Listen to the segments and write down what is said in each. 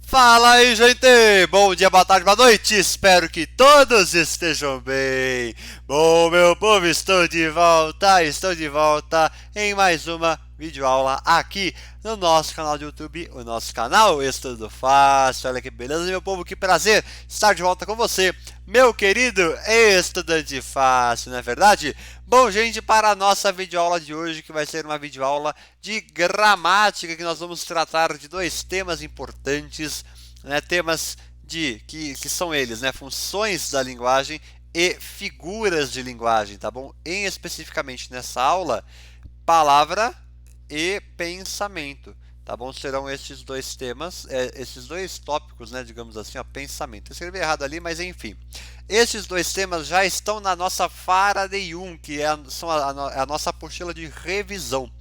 Fala aí, gente! Bom dia, boa tarde, boa noite! Espero que todos estejam bem! Bom, meu povo, estou de volta em mais uma videoaula aqui no nosso canal do YouTube, o nosso canal Estudo Fácil. Olha que beleza, meu povo, que prazer estar de volta com você, meu querido estudante fácil, não é verdade? Bom, gente, para a nossa videoaula de hoje, que vai ser uma videoaula de gramática, que nós vamos tratar de dois temas importantes, né? Temas que são eles, né? Funções da linguagem e figuras de linguagem, tá bom? Especificamente nessa aula, palavra e pensamento, tá bom? Serão esses dois temas, esses dois tópicos, né? Digamos assim, ó, pensamento. Eu escrevi errado ali, mas enfim. Esses dois temas já estão na nossa Faraday 1, que é a nossa apostila de revisão,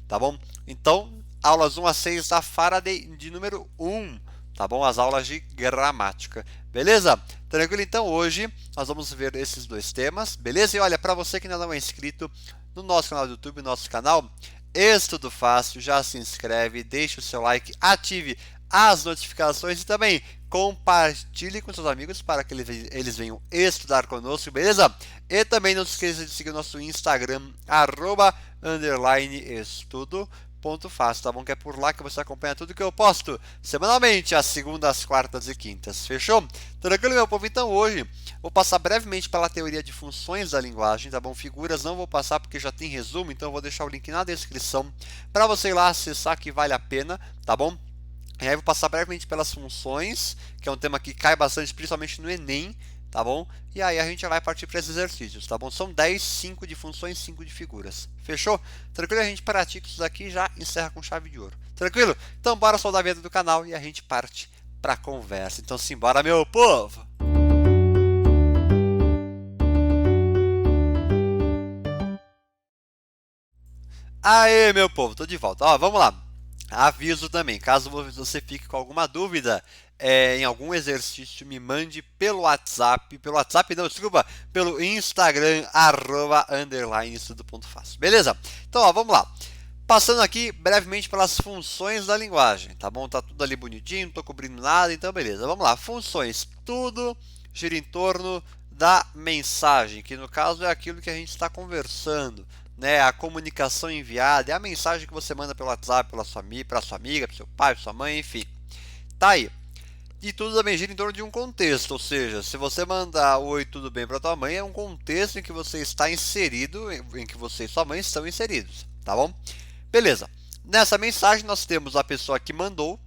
tá bom? Então, aulas 1 a 6 da Faraday de número 1, tá bom? As aulas de gramática, beleza? Tranquilo? Então, hoje nós vamos ver esses dois temas, beleza? E olha, para você que ainda não é inscrito no nosso canal do YouTube, nosso canal Estudo Fácil, já se inscreve, deixe o seu like, ative as notificações e também compartilhe com seus amigos para que eles venham estudar conosco, beleza? E também não se esqueça de seguir o nosso Instagram, @estudo.fácil, tá bom? Que é por lá que você acompanha tudo que eu posto semanalmente, às segundas, quartas e quintas, fechou? Tranquilo, meu povo? Então hoje vou passar brevemente pela teoria de funções da linguagem, tá bom? Figuras não vou passar porque já tem resumo, então eu vou deixar o link na descrição para você ir lá acessar, que vale a pena, tá bom? E aí eu vou passar brevemente pelas funções, que é um tema que cai bastante, principalmente no Enem, tá bom? E aí a gente vai partir para esses exercícios, tá bom? São 10, 5 de funções, 5 de figuras. Fechou? Tranquilo? A gente pratica isso daqui e já encerra com chave de ouro. Tranquilo? Então bora soltar a vinheta do canal e a gente parte para a conversa. Então simbora, meu povo! Aê, meu povo, tô de volta. Ó, vamos lá. Aviso também, caso você fique com alguma dúvida em algum exercício, me mande pelo WhatsApp, não, desculpa, pelo Instagram, @_estudo.fácil. Beleza? Então, ó, vamos lá. Passando aqui brevemente pelas funções da linguagem, tá bom? Tá tudo ali bonitinho, não tô cobrindo nada, então beleza. Vamos lá, funções. Tudo gira em torno da mensagem, que no caso é aquilo que a gente está conversando, né? A comunicação enviada, é a mensagem que você manda pelo WhatsApp, para sua amiga, para seu pai, para sua mãe, enfim. Tá aí. E tudo também gira em torno de um contexto, ou seja, se você mandar oi, tudo bem para tua mãe, é um contexto em que você está inserido, em que você e sua mãe estão inseridos, tá bom? Beleza. Nessa mensagem nós temos a pessoa que mandou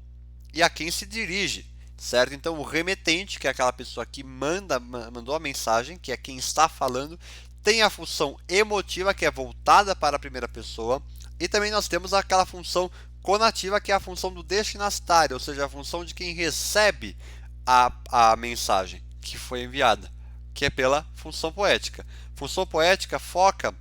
e a quem se dirige, certo? Então o remetente, que é aquela pessoa que mandou a mensagem, que é quem está falando, tem a função emotiva, que é voltada para a primeira pessoa, e também nós temos aquela função conativa, que é a função do destinatário, ou seja, a função de quem recebe a mensagem que foi enviada, que é pela função poética. Função poética foca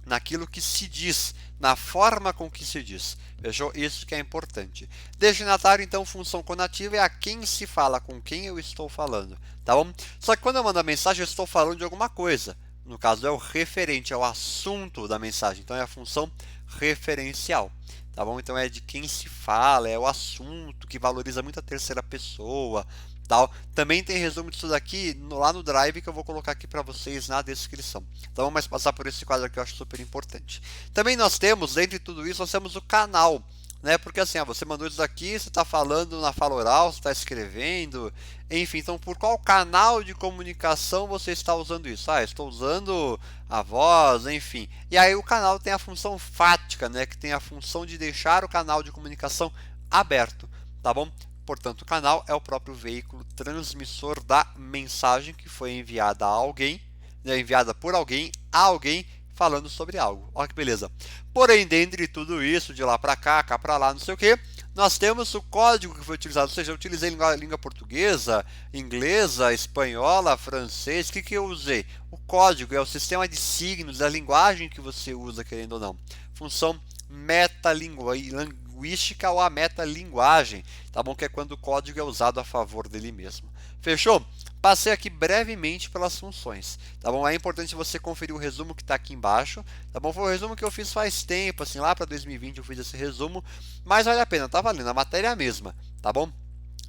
naquilo que se diz, na forma com que se diz. Fechou? Isso que é importante. Destinatário, então, função conativa é a quem se fala, com quem eu estou falando, tá bom? Só que quando eu mando a mensagem, eu estou falando de alguma coisa. No caso, é o referente, é o assunto da mensagem. Então, é a função referencial, tá bom? Então, é de quem se fala, é o assunto que valoriza muito a terceira pessoa, tal. Também tem resumo disso daqui lá no Drive, que eu vou colocar aqui para vocês na descrição. Então vamos passar por esse quadro aqui, eu acho super importante. Também nós temos, dentre tudo isso, nós temos o canal, né? Porque assim, você mandou isso daqui, você está falando na fala oral, você está escrevendo, enfim. Então, por qual canal de comunicação você está usando isso? Estou usando a voz, enfim. E aí o canal tem a função fática, né? Que tem a função de deixar o canal de comunicação aberto, tá bom? Portanto, o canal é o próprio veículo transmissor da mensagem que foi enviada a alguém, né, enviada por alguém a alguém falando sobre algo. Olha que beleza. Porém, dentre tudo isso, de lá para cá para lá, não sei o que, nós temos o código que foi utilizado. Ou seja, eu utilizei língua portuguesa, inglesa, espanhola, francês. O que eu usei? O código é o sistema de signos, a linguagem que você usa, querendo ou não. Função metalinguística ou a metalinguagem, tá bom? Que é quando o código é usado a favor dele mesmo. Fechou? Passei aqui brevemente pelas funções, tá bom? É importante você conferir o resumo que está aqui embaixo, tá bom? Foi um resumo que eu fiz faz tempo, assim, lá para 2020 eu fiz esse resumo, mas vale a pena, tá valendo, a matéria é a mesma, tá bom?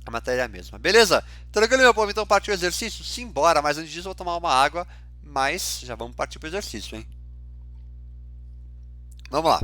A matéria é a mesma. Beleza? Tranquilo, meu povo? Então partiu o exercício? Simbora, mas antes disso eu vou tomar uma água, mas já vamos partir para o exercício, hein? Vamos lá.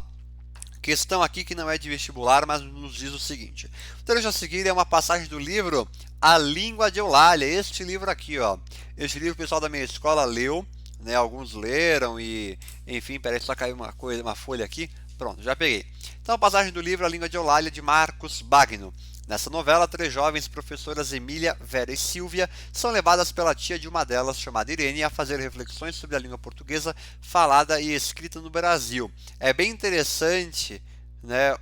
Questão aqui que não é de vestibular, mas nos diz o seguinte. O trecho a seguir é uma passagem do livro A Língua de Eulália. Este livro aqui, ó. Este livro o pessoal da minha escola leu, né? Alguns leram e, enfim, peraí, só caiu uma folha aqui. Pronto, já peguei. Então, a passagem do livro A Língua de Eulália, de Marcos Bagno. Nessa novela, 3 jovens professoras Emília, Vera e Silvia são levadas pela tia de uma delas, chamada Irene, a fazer reflexões sobre a língua portuguesa falada e escrita no Brasil. É bem interessante, né,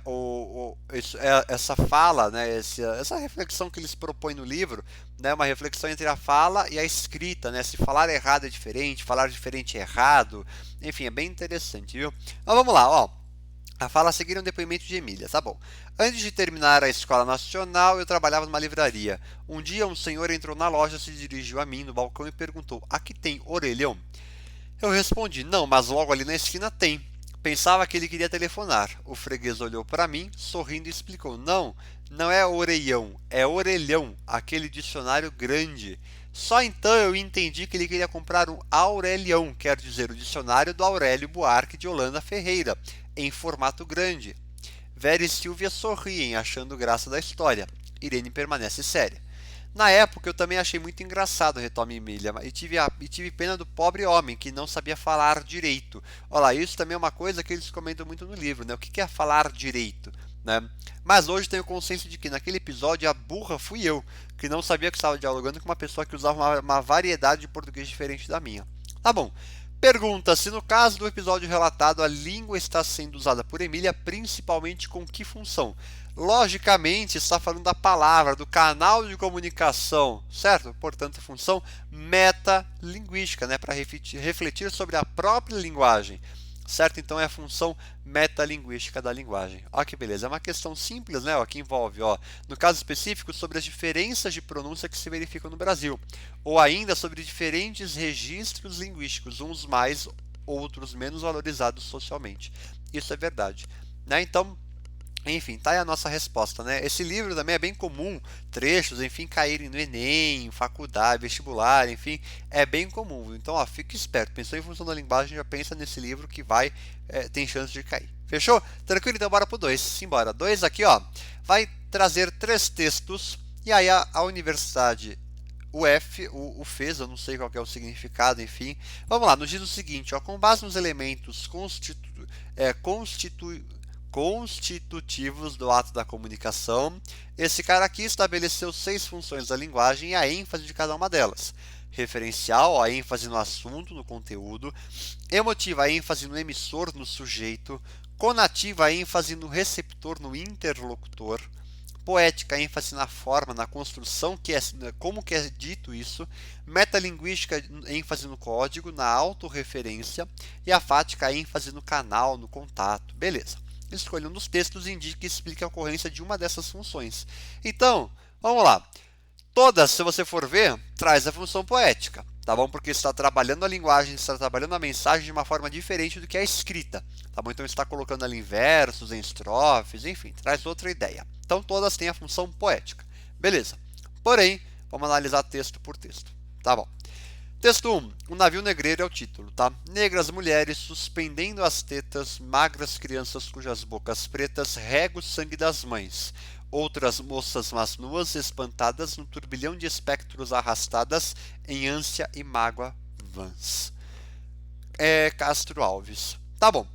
essa fala, né, essa reflexão que eles propõem no livro, né, uma reflexão entre a fala e a escrita, né, se falar errado é diferente, falar diferente é errado, enfim, é bem interessante, viu? Então vamos lá, ó. A fala a seguir é um depoimento de Emília, tá bom. Antes de terminar a escola nacional, eu trabalhava numa livraria. Um dia um senhor entrou na loja, se dirigiu a mim no balcão e perguntou: aqui tem orelhão? Eu respondi: não, mas logo ali na esquina tem. Pensava que ele queria telefonar. O freguês olhou para mim, sorrindo e explicou: não, não é orelhão, é orelhão, aquele dicionário grande. Só então eu entendi que ele queria comprar um Aurelião, quer dizer, o dicionário do Aurélio Buarque de Holanda Ferreira, em formato grande. Vera e Silvia sorriem, achando graça da história. Irene permanece séria. Na época eu também achei muito engraçado, retoma Emília, e tive pena do pobre homem que não sabia falar direito. Olha lá, isso também é uma coisa que eles comentam muito no livro, né? O que é falar direito? Né? Mas hoje tenho consciência de que naquele episódio a burra fui eu, que não sabia que estava dialogando com uma pessoa que usava uma variedade de português diferente da minha. Tá bom. Pergunta se no caso do episódio relatado a língua está sendo usada por Emília principalmente com que função? Logicamente está falando da palavra, do canal de comunicação, certo? Portanto, função metalinguística, né? Para refletir sobre a própria linguagem, certo? Então é a função metalinguística da linguagem. Olha que beleza, é uma questão simples, né? Ó, que envolve, ó, no caso específico, sobre as diferenças de pronúncia que se verificam no Brasil, ou ainda sobre diferentes registros linguísticos, uns mais, outros menos valorizados socialmente. Isso é verdade, né? Então, enfim, tá aí a nossa resposta, né? Esse livro também é bem comum, trechos, enfim, caírem no Enem, faculdade, vestibular, enfim, é bem comum. Então, ó, fique esperto. Pensou em função da linguagem, já pensa nesse livro que tem chance de cair. Fechou? Tranquilo? Então, bora pro 2. Simbora. 2 aqui, ó, vai trazer 3 textos e aí a universidade o fez, eu não sei qual que é o significado, enfim. Vamos lá, nos diz o seguinte, ó, com base nos elementos constitutivos do ato da comunicação, esse cara aqui estabeleceu 6 funções da linguagem e a ênfase de cada uma delas. Referencial, a ênfase no assunto, no conteúdo. Emotiva, a ênfase no emissor, no sujeito. Conativa, a ênfase no receptor, no interlocutor. Poética, a ênfase na forma, na construção, como que é dito isso. Metalinguística, ênfase no código, na autorreferência. E a fática, a ênfase no canal, no contato. Beleza. Escolha um dos textos e indique e explique a ocorrência de uma dessas funções. Então, vamos lá. Todas, se você for ver, traz a função poética, tá bom? Porque está trabalhando a linguagem, está trabalhando a mensagem de uma forma diferente do que a escrita, tá bom? Então está colocando ali em versos, em estrofes, enfim, traz outra ideia. Então todas têm a função poética. Beleza. Porém, vamos analisar texto por texto, tá bom? Texto 1. O navio negreiro é o título, tá? Negras mulheres suspendendo as tetas, magras crianças cujas bocas pretas regam o sangue das mães. Outras moças mas nuas, espantadas no turbilhão de espectros arrastadas em ânsia e mágoa vãs. Castro Alves. Tá bom.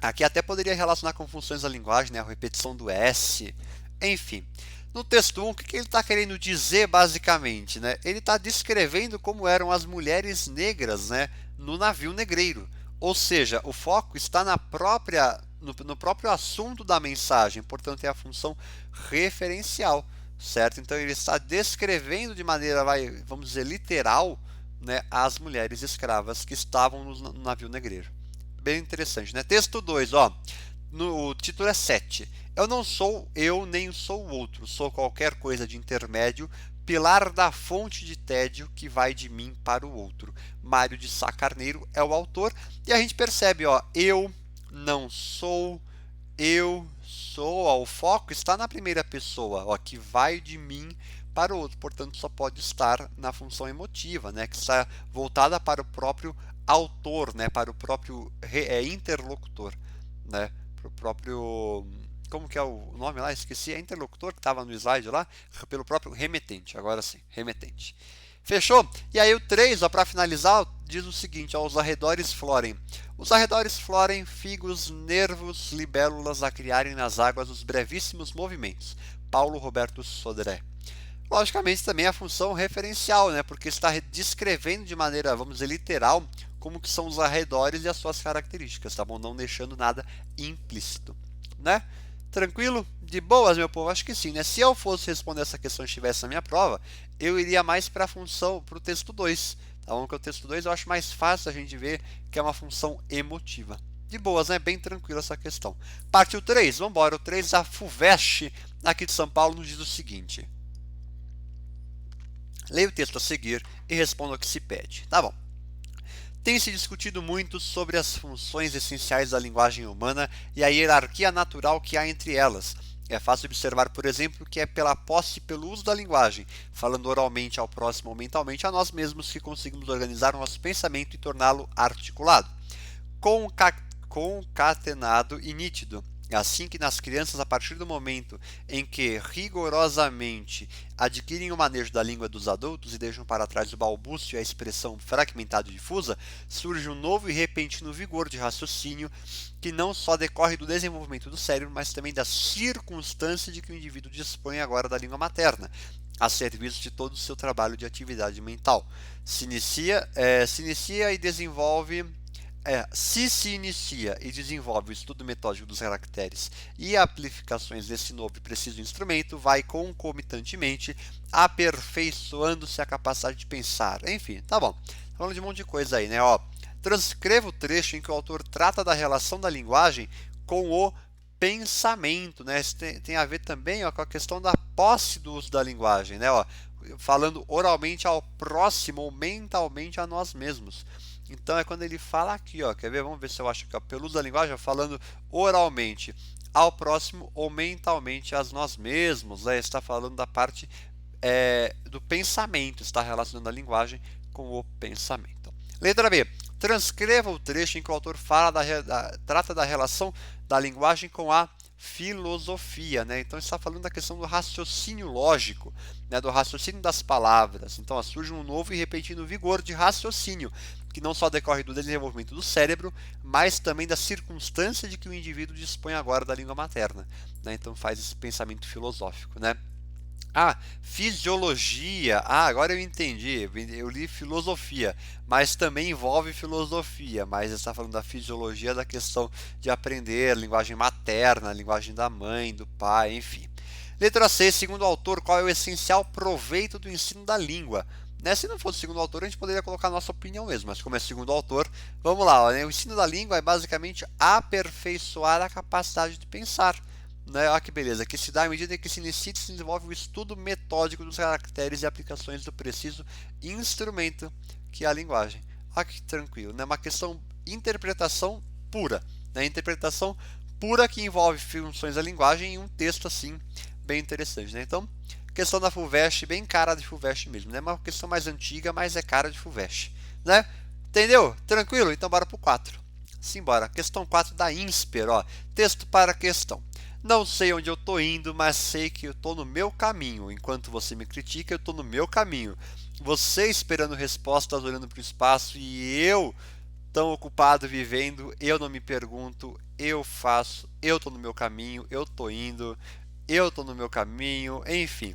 Aqui até poderia relacionar com funções da linguagem, né? A repetição do S, enfim. No texto 1, o que ele está querendo dizer basicamente? Né? Ele está descrevendo como eram as mulheres negras, né, no navio negreiro. Ou seja, o foco está no próprio assunto da mensagem, portanto é a função referencial, certo? Então ele está descrevendo de maneira, vamos dizer, literal, né, as mulheres escravas que estavam no navio negreiro. Bem interessante, né? Texto 2, ó. O título é 7. Eu não sou eu, nem sou o outro. Sou qualquer coisa de intermédio, pilar da fonte de tédio que vai de mim para o outro. Mário de Sá Carneiro é o autor. E a gente percebe, ó, eu não sou, eu pessoa, o foco está na primeira pessoa, ó, que vai de mim para o outro, portanto só pode estar na função emotiva, né, que está voltada para o próprio autor, né, para o próprio interlocutor, né, para o próprio, como que é o nome lá? Esqueci, é interlocutor que estava no slide lá, pelo próprio remetente, agora sim, remetente. Fechou? E aí o 3, para finalizar, diz o seguinte, ó, os arredores florem. Os arredores florem, figos, nervos, libélulas a criarem nas águas os brevíssimos movimentos. Paulo Roberto Sodré. Logicamente também a função referencial, né? Porque está descrevendo de maneira, vamos dizer, literal, como que são os arredores e as suas características, tá bom? Não deixando nada implícito, né? Tranquilo? De boas, meu povo? Acho que sim, né? Se eu fosse responder essa questão e estivesse na minha prova, eu iria mais para a função, para o texto 2, tá bom? Que o texto 2 eu acho mais fácil a gente ver que é uma função emotiva. De boas, né? Bem tranquila essa questão. Parte o 3, vamos embora. O 3, a FUVEST, aqui de São Paulo, nos diz o seguinte. Leia o texto a seguir e responda o que se pede. Tá bom. Tem se discutido muito sobre as funções essenciais da linguagem humana e a hierarquia natural que há entre elas. É fácil observar, por exemplo, que é pela posse e pelo uso da linguagem, falando oralmente ao próximo ou mentalmente a nós mesmos, que conseguimos organizar o nosso pensamento e torná-lo articulado, concatenado e nítido. É assim que nas crianças, a partir do momento em que rigorosamente adquirem o manejo da língua dos adultos e deixam para trás o balbúcio e a expressão fragmentada e difusa, surge um novo e repentino vigor de raciocínio que não só decorre do desenvolvimento do cérebro, mas também da circunstância de que o indivíduo dispõe agora da língua materna, a serviço de todo o seu trabalho de atividade mental. Se inicia e desenvolve... se inicia e desenvolve o estudo metódico dos caracteres e aplicações desse novo e preciso instrumento, vai concomitantemente aperfeiçoando-se a capacidade de pensar. Enfim, tá bom. Falando de um monte de coisa aí, né? Ó, transcreva o trecho em que o autor trata da relação da linguagem com o pensamento, né? Isso tem a ver também, ó, com a questão da posse do uso da linguagem, né? Ó, falando oralmente ao próximo ou mentalmente a nós mesmos. Então é quando ele fala aqui, ó, quer ver? Vamos ver se eu acho que é pelo uso da linguagem, falando oralmente ao próximo ou mentalmente a nós mesmos, né? Está falando da parte do pensamento, está relacionando a linguagem com o pensamento. Letra B. Transcreva o trecho em que o autor fala trata da relação da linguagem com a filosofia, né? Então está falando da questão do raciocínio lógico, né? Do raciocínio das palavras. Então surge um novo e repentino vigor de raciocínio, que não só decorre do desenvolvimento do cérebro, mas também da circunstância de que o indivíduo dispõe agora da língua materna, né? Então faz esse pensamento filosófico, né? Fisiologia. Agora eu entendi. Eu li filosofia, mas também envolve filosofia. Mas está falando da fisiologia, da questão de aprender a linguagem materna, a linguagem da mãe, do pai, enfim. Letra C. Segundo o autor, qual é o essencial proveito do ensino da língua? Né? Se não fosse segundo o autor, a gente poderia colocar a nossa opinião mesmo. Mas como é segundo o autor, vamos lá. Né? O ensino da língua é basicamente aperfeiçoar a capacidade de pensar. Né? Olha que beleza, que se dá à medida que se inicia e se desenvolve o estudo metódico dos caracteres e aplicações do preciso instrumento que é a linguagem. Olha que tranquilo, né? Uma questão de interpretação pura, né? Interpretação pura que envolve funções da linguagem em um texto assim bem interessante, né? Então, questão da FUVEST, bem cara de FUVEST mesmo, né? Uma questão mais antiga, mas é cara de FUVEST, né? Entendeu? Tranquilo? Então bora pro 4. Simbora. Questão 4 da INSPER, ó. Texto para questão. Não sei onde eu estou indo, mas sei que eu estou no meu caminho. Enquanto você me critica, eu estou no meu caminho. Você esperando respostas, olhando para o espaço, e eu, tão ocupado vivendo, eu não me pergunto, eu faço, eu estou no meu caminho, eu estou indo, eu estou no meu caminho, enfim.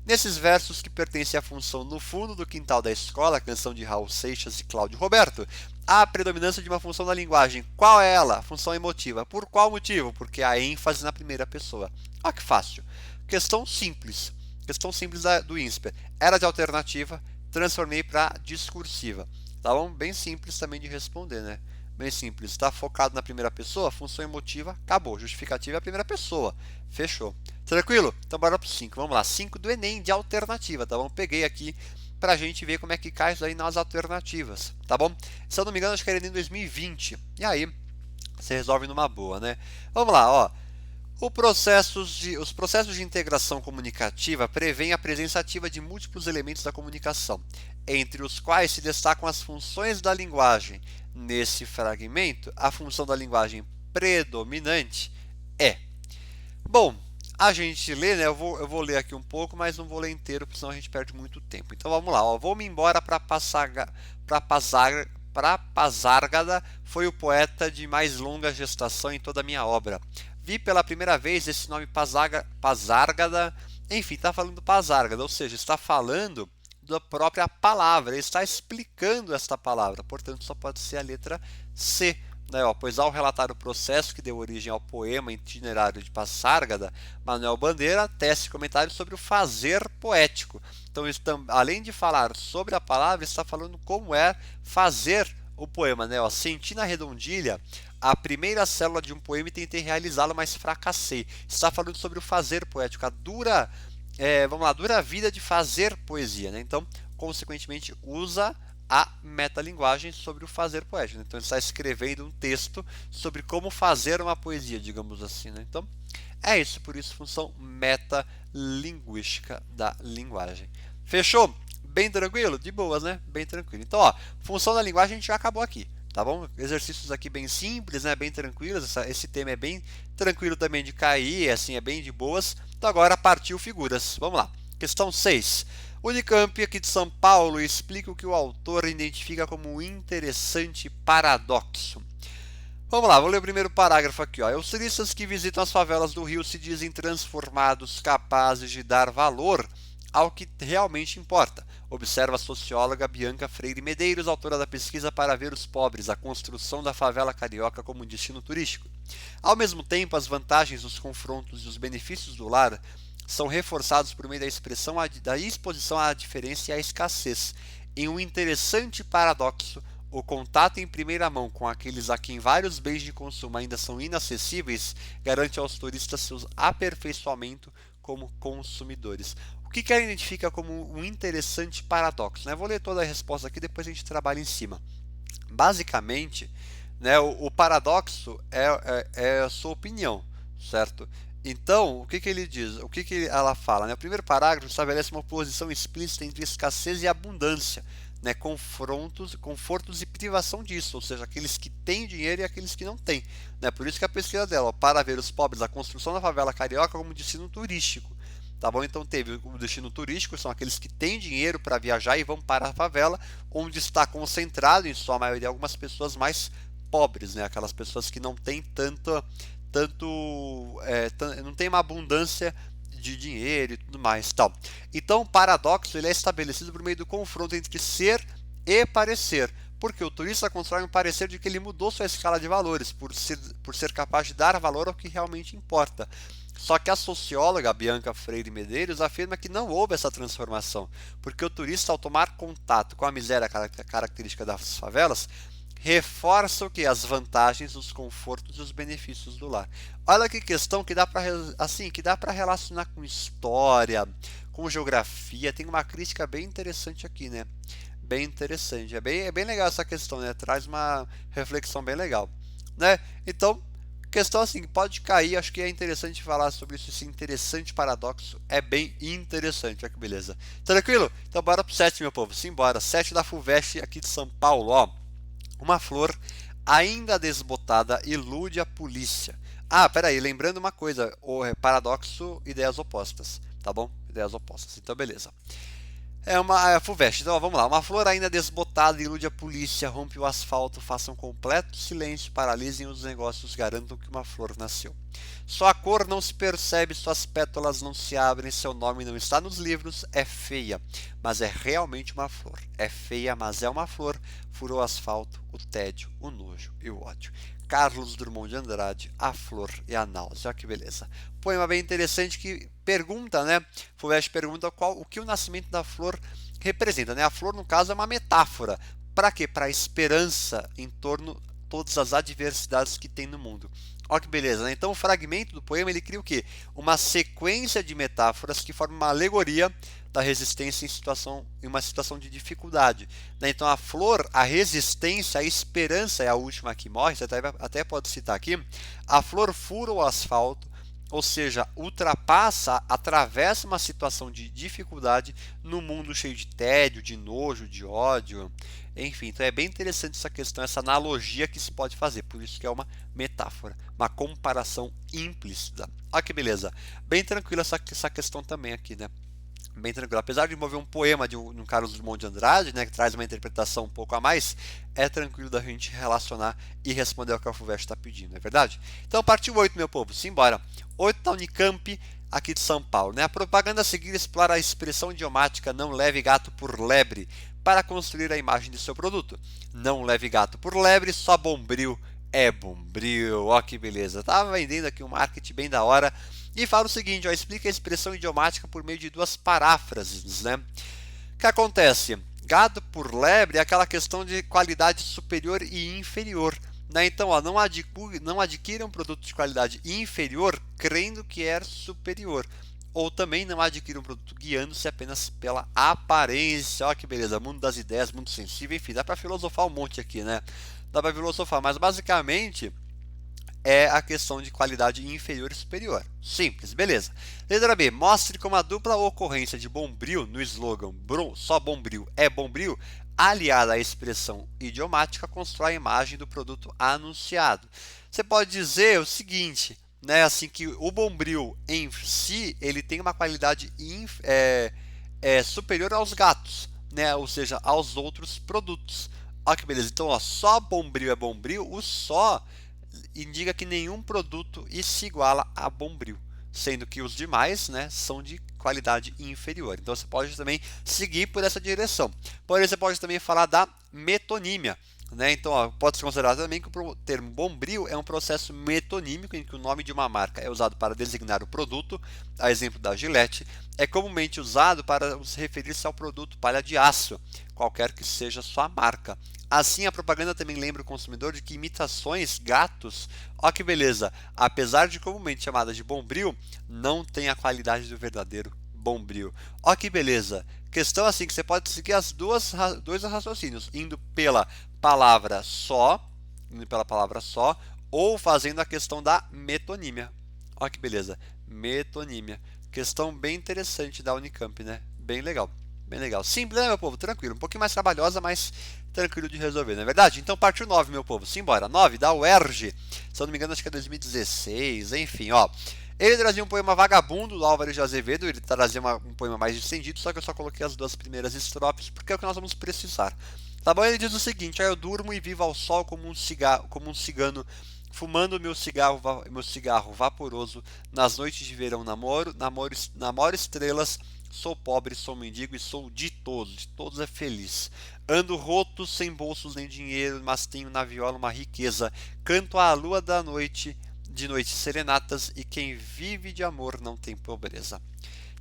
Nesses versos que pertencem à função No Fundo do Quintal da Escola, canção de Raul Seixas e Cláudio Roberto, há a predominância de uma função na linguagem. Qual é ela? Função emotiva. Por qual motivo? Porque há ênfase na primeira pessoa. Olha que fácil. Questão simples. Questão simples do INSPER. Era de alternativa, transformei para discursiva. Tá bom? Bem simples também de responder, né? Bem simples. Está focado na primeira pessoa, função emotiva, acabou. Justificativa é a primeira pessoa. Fechou. Tranquilo? Então bora pro 5. Vamos lá. 5 do Enem de alternativa, tá bom? Peguei aqui pra gente ver como é que cai isso aí nas alternativas, tá bom? Se eu não me engano, acho que era em 2020. E aí, você resolve numa boa, né? Vamos lá, ó. Os processos de integração comunicativa prevêem a presença ativa de múltiplos elementos da comunicação, entre os quais se destacam as funções da linguagem. Nesse fragmento, a função da linguagem predominante é. Bom, a gente lê, né? Eu vou ler aqui um pouco, mas não vou ler inteiro, porque senão a gente perde muito tempo. Então vamos lá, ó. Vou-me embora para Pasárgada, foi o poeta de mais longa gestação em toda a minha obra. Vi pela primeira vez esse nome Pasárgada, enfim, está falando Pasárgada, ou seja, está falando da própria palavra, ele está explicando esta palavra, portanto só pode ser a letra C. Né, ó, pois ao relatar o processo que deu origem ao poema Itinerário de Passárgada, Manuel Bandeira tece comentários sobre o fazer poético. Então, além de falar sobre a palavra, está falando como é fazer o poema. Né? Ó, senti na redondilha a primeira célula de um poema e tentei realizá-lo, mas fracassei. Está falando sobre o fazer poético, a dura, dura vida de fazer poesia. Né? Então, consequentemente, usa a metalinguagem sobre o fazer poético. Então, ele está escrevendo um texto sobre como fazer uma poesia, digamos assim. Né? Então, é isso, por isso, função metalinguística da linguagem. Fechou? Bem tranquilo? De boas, né? Bem tranquilo. Então, ó, função da linguagem a gente já acabou aqui, tá bom? Exercícios aqui bem simples, né? Bem tranquilos. Esse tema é bem tranquilo também de cair, assim, é bem de boas. Então, agora partiu figuras. Vamos lá. Questão 6. Unicamp, aqui de São Paulo, explica o que o autor identifica como um interessante paradoxo. Vamos lá, vou ler o primeiro parágrafo aqui. Ó. Os turistas que visitam as favelas do Rio se dizem transformados, capazes de dar valor ao que realmente importa. Observa a socióloga Bianca Freire Medeiros, autora da pesquisa Para Ver os Pobres, a construção da favela carioca como um destino turístico. Ao mesmo tempo, as vantagens dos confrontos e os benefícios do lar são reforçados por meio da exposição à diferença e à escassez. Em um interessante paradoxo, o contato em primeira mão com aqueles a quem vários bens de consumo ainda são inacessíveis garante aos turistas seu aperfeiçoamento como consumidores. O que ela identifica como um interessante paradoxo? Né? Vou ler toda a resposta aqui, depois a gente trabalha em cima. Basicamente, né, o paradoxo é a sua opinião, certo? Então, o que ele diz? O que ela fala? Né? O primeiro parágrafo estabelece uma oposição explícita entre escassez e abundância, né? Confortos e privação disso, ou seja, aqueles que têm dinheiro e aqueles que não têm. Né? Por isso que a pesquisa dela, ó, Para Ver os Pobres, a construção da favela carioca como destino turístico. Tá bom? Então teve o destino turístico, são aqueles que têm dinheiro para viajar e vão para a favela, onde está concentrado, em sua maioria, algumas pessoas mais pobres, né? Aquelas pessoas que não têm não tem uma abundância de dinheiro e tudo mais, tal. Então, o paradoxo ele é estabelecido por meio do confronto entre ser e parecer, porque o turista constrói um parecer de que ele mudou sua escala de valores por ser capaz de dar valor ao que realmente importa. Só que a socióloga Bianca Freire Medeiros afirma que não houve essa transformação, porque o turista, ao tomar contato com a miséria característica das favelas, reforça o que? As vantagens, os confortos e os benefícios do lar. Olha que questão que dá para relacionar com história, com geografia. Tem uma crítica bem interessante aqui, né? Bem interessante. É bem legal essa questão, né? Traz uma reflexão bem legal, né? Então, questão assim, pode cair, acho que é interessante falar sobre isso, esse interessante paradoxo, é bem interessante, olha que beleza. Tranquilo? Então bora pro 7, meu povo, simbora, 7 da FUVEST aqui de São Paulo, ó. Uma flor ainda desbotada ilude a polícia. Ah, peraí, lembrando uma coisa, o paradoxo, ideias opostas, tá bom? Ideias opostas, então beleza. FUVEST, então vamos lá. Uma flor ainda desbotada ilude a polícia, rompe o asfalto, faça um completo silêncio, paralisem os negócios, garantam que uma flor nasceu. Sua cor não se percebe, suas pétalas não se abrem, seu nome não está nos livros, é feia, mas é realmente uma flor. É feia, mas é uma flor, furou o asfalto, o tédio, o nojo e o ódio. Carlos Drummond de Andrade, A Flor e a Náusea. Olha que beleza. Poema bem interessante que pergunta, né? FUVEST pergunta o que o nascimento da flor representa, né? A flor, no caso, é uma metáfora. Para quê? Para a esperança em torno de todas as adversidades que tem no mundo. Olha que beleza, né? Então o fragmento do poema ele cria o quê? Uma sequência de metáforas que forma uma alegoria da resistência em uma situação de dificuldade. Né? Então a flor, a resistência, a esperança é a última que morre, você até pode citar aqui. A flor fura o asfalto, ou seja, ultrapassa, atravessa uma situação de dificuldade no mundo cheio de tédio, de nojo, de ódio, enfim. Então é bem interessante essa questão, essa analogia que se pode fazer, por isso que é uma metáfora, uma comparação implícita. Olha que beleza, bem tranquila essa questão também aqui, né? Bem tranquilo. Apesar de envolver um poema de um Carlos Drummond de Andrade, né, que traz uma interpretação um pouco a mais, é tranquilo da gente relacionar e responder ao que a FUVEST está pedindo, é verdade? Então, partiu 8, meu povo, simbora. 8 da Unicamp, aqui de São Paulo. Né? A propaganda a seguir explora a expressão idiomática não leve gato por lebre para construir a imagem de seu produto. Não leve gato por lebre, só bombril é bombril. Ó que beleza. Tava vendendo aqui um marketing bem da hora. E fala o seguinte, ó, explica a expressão idiomática por meio de duas paráfrases, né? O que acontece? Gado por lebre é aquela questão de qualidade superior e inferior, né? Então, ó, não adquira um produto de qualidade inferior crendo que é superior. Ou também não adquira um produto guiando-se apenas pela aparência. Olha que beleza, mundo das ideias, mundo sensível, enfim, dá para filosofar um monte aqui, né? Dá para filosofar, mas basicamente é a questão de qualidade inferior e superior. Simples, beleza. Letra B. Mostre como a dupla ocorrência de bombril no slogan só bombril é bombril, aliada à expressão idiomática, constrói a imagem do produto anunciado. Você pode dizer o seguinte, né, assim, que o bombril em si ele tem uma qualidade superior aos gatos, né, ou seja, aos outros produtos. Olha que beleza. Então, ó, só bombril é bombril, o só indica que nenhum produto se iguala a bombril, sendo que os demais, né, são de qualidade inferior. Então você pode também seguir por essa direção. Porém, você pode também falar da metonímia. Né? Então, pode-se considerar também que o termo bombril é um processo metonímico em que o nome de uma marca é usado para designar o produto, a exemplo da Gillette, é comumente usado para se referir-se ao produto palha de aço, qualquer que seja sua marca. Assim, a propaganda também lembra o consumidor de que imitações gatos, ó que beleza, apesar de comumente chamadas de bombril, não tem a qualidade do verdadeiro bombril. Ó que beleza. Questão assim que você pode seguir as dois raciocínios, indo pela palavra só, ou fazendo a questão da metonímia. Ó que beleza. Metonímia. Questão bem interessante da Unicamp, né? Bem legal. Bem legal. Simples, né, meu povo? Tranquilo. Um pouquinho mais trabalhosa, mas tranquilo de resolver, não é verdade? Então partiu 9, meu povo. Simbora. 9 da UERJ. Se eu não me engano, acho que é 2016. Enfim, ó. Ele trazia um poema vagabundo do Álvares de Azevedo. Ele trazia um poema mais estendido, só que eu só coloquei as duas primeiras estrofes, porque é o que nós vamos precisar. Tá bom? Ele diz o seguinte: eu durmo e vivo ao sol como um cigano, fumando meu cigarro vaporoso. Nas noites de verão namoro estrelas. Sou pobre, sou mendigo e sou de todos é feliz. Ando roto, sem bolsos nem dinheiro, mas tenho na viola uma riqueza. Canto à lua da noite, de noites serenatas, e quem vive de amor não tem pobreza.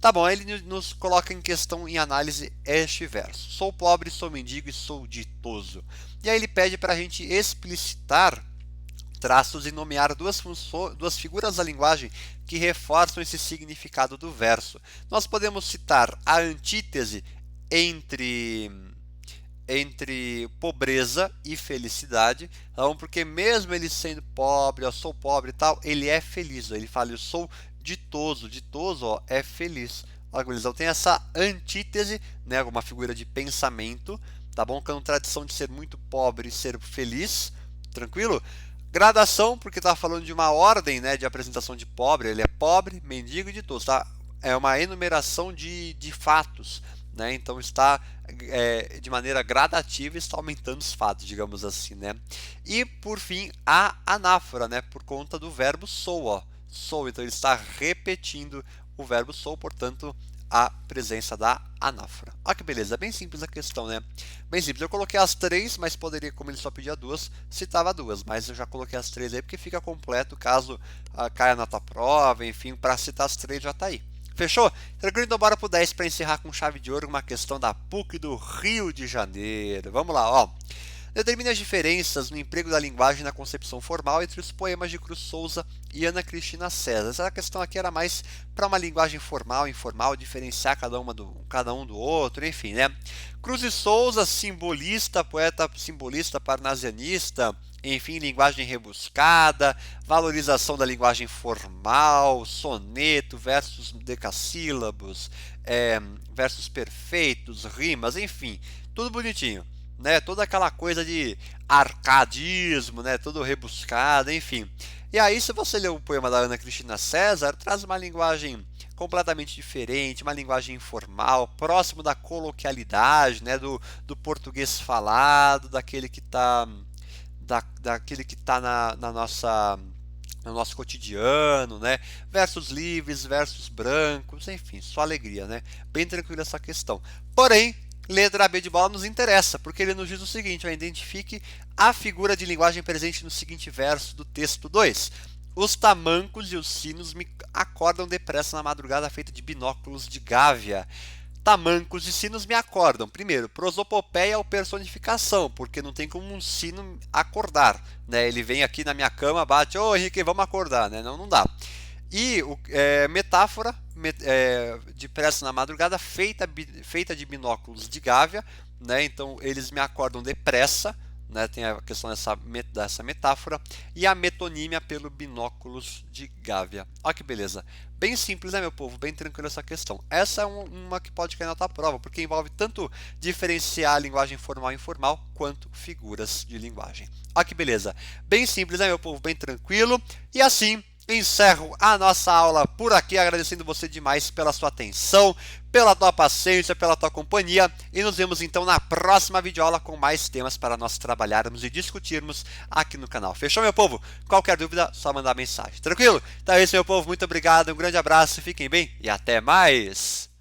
Tá bom, ele nos coloca em questão, em análise, este verso. Sou pobre, sou mendigo e sou ditoso. E aí ele pede para a gente explicitar traços e nomear duas figuras da linguagem que reforçam esse significado do verso. Nós podemos citar a antítese entre pobreza e felicidade, então, porque mesmo ele sendo pobre, eu sou pobre e tal, ele é feliz. Ele fala, eu sou ditoso, ó, é feliz. Então tem essa antítese, né, uma figura de pensamento, tá bom? Com a tradição de ser muito pobre e ser feliz, tranquilo? Gradação, porque está falando de uma ordem, né, de apresentação de pobre, ele é pobre, mendigo e ditoso, tá? É uma enumeração de fatos, né? Então está de maneira gradativa, está aumentando os fatos, digamos assim, né? E por fim a anáfora, né? Por conta do verbo sou, ó, sou. Então ele está repetindo o verbo sou, portanto a presença da anáfora. Olha que beleza, bem simples a questão, né? Bem simples, eu coloquei as três, mas poderia, como ele só pedia duas, citava duas, mas eu já coloquei as três aí porque fica completo caso caia na tua prova, enfim, para citar as três já está aí. Fechou? Tranquilo, então bora pro 10 para encerrar com chave de ouro uma questão da PUC do Rio de Janeiro. Vamos lá, ó. Determine as diferenças no emprego da linguagem na concepção formal entre os poemas de Cruz Souza e Ana Cristina César. Essa questão aqui era mais para uma linguagem formal e informal, diferenciar cada um do outro, enfim, né? Cruz e Souza, simbolista, poeta simbolista parnasianista, enfim, linguagem rebuscada, valorização da linguagem formal, soneto, versos decassílabos, versos perfeitos, rimas, enfim, tudo bonitinho, né? Toda aquela coisa de arcadismo, né? Tudo rebuscado, enfim. E aí, se você ler o poema da Ana Cristina César, traz uma linguagem completamente diferente, uma linguagem informal, próximo da coloquialidade, né? Do português falado, daquele que está daquele que está no nosso cotidiano, né? Versos livres, versos brancos, enfim, só alegria, né? Bem tranquila essa questão. Porém, letra B de bola nos interessa, porque ele nos diz o seguinte: identifique a figura de linguagem presente no seguinte verso do texto 2. Os tamancos e os sinos me acordam depressa na madrugada feita de binóculos de gávea. Tamancos e sinos me acordam. Primeiro, prosopopeia ou personificação, porque não tem como um sino acordar, né? Ele vem aqui na minha cama, bate, ô Henrique, vamos acordar, né? Não, não dá. E metáfora depressa na madrugada feita de binóculos de gávea, né? Então eles me acordam depressa, né? Tem a questão dessa metáfora, e a metonímia pelo binóculos de gávea. Olha que beleza. Bem simples, né, meu povo? Bem tranquilo essa questão. Essa é uma que pode cair na tua prova, porque envolve tanto diferenciar a linguagem formal e informal, quanto figuras de linguagem. Olha que beleza. Bem simples, né, meu povo? Bem tranquilo. E assim encerro a nossa aula por aqui, agradecendo você demais pela sua atenção, pela tua paciência, pela tua companhia, e nos vemos então na próxima videoaula com mais temas para nós trabalharmos e discutirmos aqui no canal. Fechou, meu povo? Qualquer dúvida, só mandar mensagem. Tranquilo? Então é isso, meu povo. Muito obrigado, um grande abraço, fiquem bem e até mais!